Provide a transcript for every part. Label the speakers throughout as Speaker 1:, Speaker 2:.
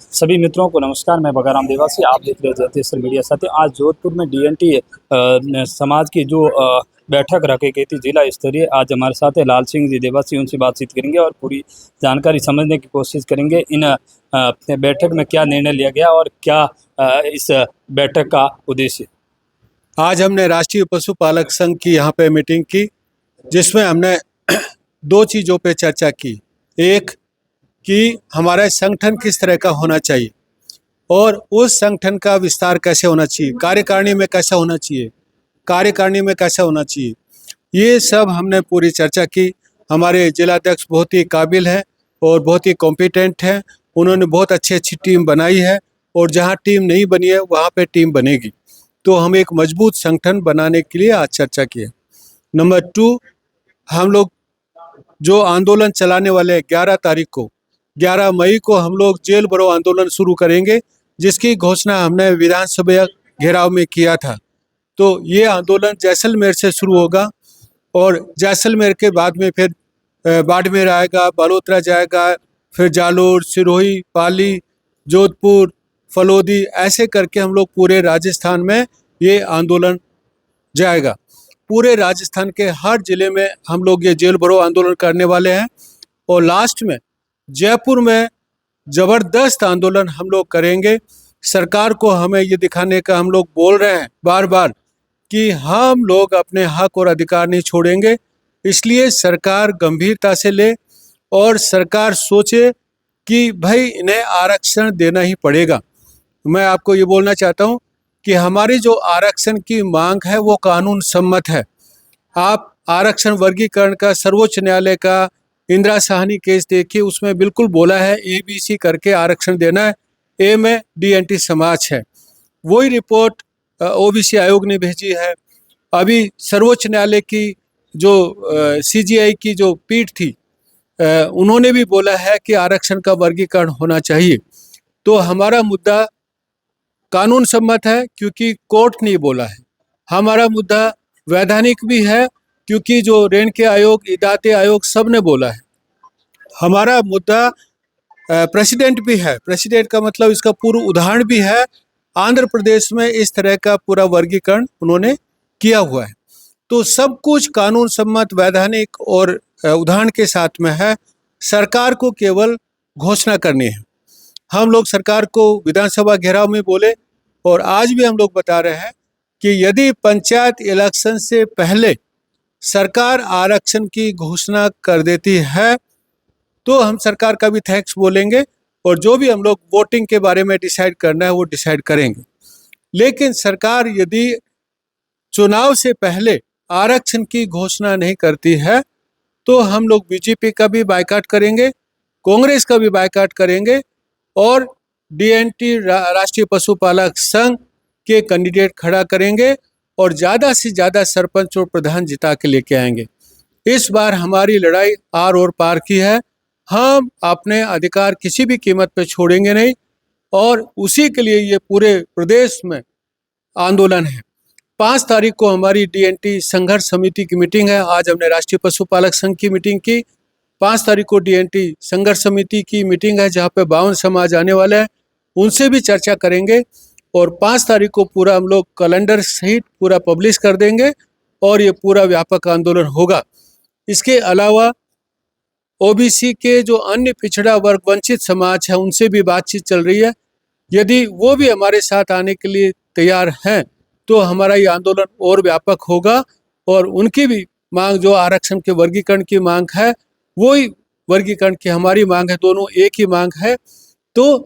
Speaker 1: सभी मित्रों को नमस्कार। मैं बगाराम देवासी, आप देख रहे हैं जयतेश्वर मीडिया। साथ ही आज जोधपुर में डीएनटी समाज की जो बैठक रखी गई थी जिला स्तरीय, आज हमारे साथ है लाल सिंह जी देवासी। उनसे बातचीत करेंगे और पूरी जानकारी समझने की कोशिश करेंगे इन बैठक में क्या निर्णय लिया गया और क्या इस बैठक का उद्देश्य।
Speaker 2: आज हमने राष्ट्रीय पशुपालक संघ की यहाँ पे मीटिंग की, जिसमें हमने दो चीज़ों पे चर्चा की। एक कि हमारा संगठन किस तरह का होना चाहिए और उस संगठन का विस्तार कैसे होना चाहिए, कार्यकारिणी में कैसा होना चाहिए, कार्यकारिणी में कैसा होना चाहिए, ये सब हमने पूरी चर्चा की। हमारे जिलाध्यक्ष बहुत ही काबिल हैं और बहुत ही कॉम्पिटेंट हैं। उन्होंने बहुत अच्छी टीम बनाई है और जहाँ टीम नहीं बनी है वहाँ पे टीम बनेगी। तो हम एक मजबूत संगठन बनाने के लिए आज चर्चा की है। नंबर 2, हम लोग जो आंदोलन चलाने वाले हैं 11 मई को हम लोग जेल भरो आंदोलन शुरू करेंगे, जिसकी घोषणा हमने विधानसभा घेराव में किया था। तो ये आंदोलन जैसलमेर से शुरू होगा और जैसलमेर के बाद में फिर बाड़मेर आएगा, बालोतरा जाएगा, फिर जालोर, सिरोही, पाली, जोधपुर, फलोदी, ऐसे करके हम लोग पूरे राजस्थान में ये आंदोलन जाएगा। पूरे राजस्थान के हर जिले में हम लोग ये जेल भरो आंदोलन करने वाले हैं और लास्ट में जयपुर में ज़बरदस्त आंदोलन हम लोग करेंगे। सरकार को हमें ये दिखाने का हम लोग बोल रहे हैं बार बार कि हम लोग अपने हक और अधिकार नहीं छोड़ेंगे। इसलिए सरकार गंभीरता से ले और सरकार सोचे कि भाई इन्हें आरक्षण देना ही पड़ेगा। मैं आपको ये बोलना चाहता हूँ कि हमारी जो आरक्षण की मांग है वो कानून सम्मत है। आप आरक्षण वर्गीकरण का सर्वोच्च न्यायालय का इंदिरा साहनी केस देखिए, उसमें बिल्कुल बोला है ABC करके आरक्षण देना है। A में डीएनटी समाज है। वही रिपोर्ट OBC आयोग ने भेजी है। अभी सर्वोच्च न्यायालय की जो CGI की जो पीठ थी, उन्होंने भी बोला है कि आरक्षण का वर्गीकरण होना चाहिए। तो हमारा मुद्दा कानून सम्मत है क्योंकि कोर्ट ने बोला है। हमारा मुद्दा वैधानिक भी है क्योंकि जो रेणके आयोग, इदाते आयोग सब ने बोला है। हमारा मुद्दा प्रेसिडेंट भी है। प्रेसिडेंट का मतलब इसका पूर्व उदाहरण भी है। आंध्र प्रदेश में इस तरह का पूरा वर्गीकरण उन्होंने किया हुआ है। तो सब कुछ कानून सम्मत, वैधानिक और उदाहरण के साथ में है। सरकार को केवल घोषणा करनी है। हम लोग सरकार को विधानसभा घेराव में बोले और आज भी हम लोग बता रहे हैं कि यदि पंचायत इलेक्शन से पहले सरकार आरक्षण की घोषणा कर देती है तो हम सरकार का भी थैंक्स बोलेंगे और जो भी हम लोग वोटिंग के बारे में डिसाइड करना है वो डिसाइड करेंगे। लेकिन सरकार यदि चुनाव से पहले आरक्षण की घोषणा नहीं करती है तो हम लोग बीजेपी का भी बायकॉट करेंगे, कांग्रेस का भी बायकॉट करेंगे और डीएनटी राष्ट्रीय पशुपालक संघ के कैंडिडेट खड़ा करेंगे और ज़्यादा से ज़्यादा सरपंच और प्रधान जिता के लेके आएंगे। इस बार हमारी लड़ाई आर और पार की है। हम अपने अधिकार किसी भी कीमत पर छोड़ेंगे नहीं और उसी के लिए ये पूरे प्रदेश में आंदोलन है। 5 तारीख को हमारी डीएनटी संघर्ष समिति की मीटिंग है। आज हमने राष्ट्रीय पशुपालक संघ की मीटिंग की। 5 तारीख को डीएनटी संघर्ष समिति की मीटिंग है जहाँ पे 52 समाज आने वाले हैं, उनसे भी चर्चा करेंगे और 5 तारीख को पूरा हम लोग कैलेंडर सहित पूरा पब्लिश कर देंगे और ये पूरा व्यापक आंदोलन होगा। इसके अलावा OBC के जो अन्य पिछड़ा वर्ग, वंचित समाज है, उनसे भी बातचीत चल रही है। यदि वो भी हमारे साथ आने के लिए तैयार हैं तो हमारा ये आंदोलन और व्यापक होगा और उनकी भी मांग, जो आरक्षण के वर्गीकरण की मांग है, वही वर्गीकरण की हमारी मांग है, दोनों एक ही मांग है। तो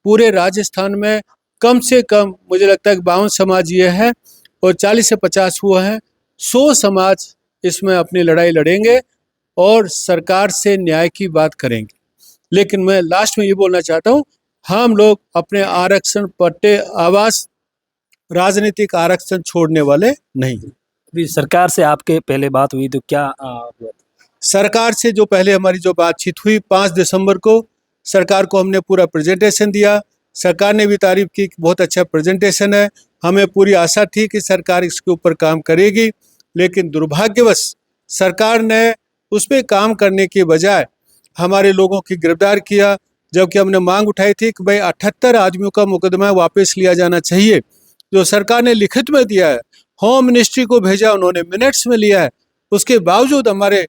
Speaker 2: पूरे राजस्थान में कम से कम मुझे लगता है 52 समाज ये है और 40 से 50 हुआ है। 100 समाज इसमें अपनी लड़ाई लड़ेंगे और सरकार से न्याय की बात करेंगे। लेकिन मैं लास्ट में ये बोलना चाहता हूँ, हम लोग अपने आरक्षण, पट्टे, आवास, राजनीतिक आरक्षण छोड़ने वाले नहीं।
Speaker 1: अभी सरकार से आपके पहले बात हुई तो क्या हुआ?
Speaker 2: सरकार से जो पहले हमारी जो बातचीत हुई 5 दिसंबर को, सरकार को हमने पूरा प्रेजेंटेशन दिया। सरकार ने भी तारीफ की कि बहुत अच्छा प्रेजेंटेशन है। हमें पूरी आशा थी कि सरकार इसके ऊपर काम करेगी, लेकिन दुर्भाग्यवश सरकार ने उस पर काम करने के बजाय हमारे लोगों की गिरफ्तार किया, जबकि हमने मांग उठाई थी कि भाई 78 आदमियों का मुकदमा वापस लिया जाना चाहिए, जो सरकार ने लिखित में दिया है, होम मिनिस्ट्री को भेजा, उन्होंने मिनट्स में लिया है। उसके बावजूद हमारे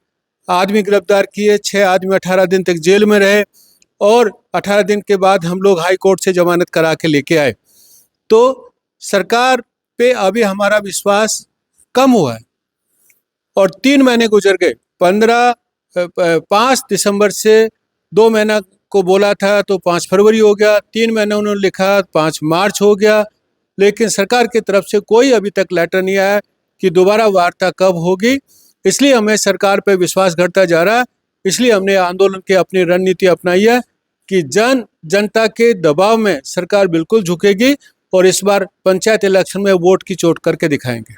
Speaker 2: आदमी गिरफ्तार किए, 6 आदमी 18 दिन तक जेल में रहे और 18 दिन के बाद हम लोग हाई कोर्ट से जमानत करा के लेके आए। तो सरकार पे अभी हमारा विश्वास कम हुआ है और 3 महीने गुजर गए। 5 दिसंबर से 2 महीना को बोला था तो 5 फरवरी हो गया, 3 महीने उन्होंने लिखा, 5 मार्च हो गया, लेकिन सरकार की तरफ से कोई अभी तक लेटर नहीं आया कि दोबारा वार्ता कब होगी। इसलिए हमें सरकार पे विश्वास घटता जा रहा है। इसलिए हमने आंदोलन की अपनी रणनीति अपनाई है कि जनता के दबाव में सरकार बिल्कुल झुकेगी और इस बार पंचायत इलेक्शन में वोट की चोट करके दिखाएंगे।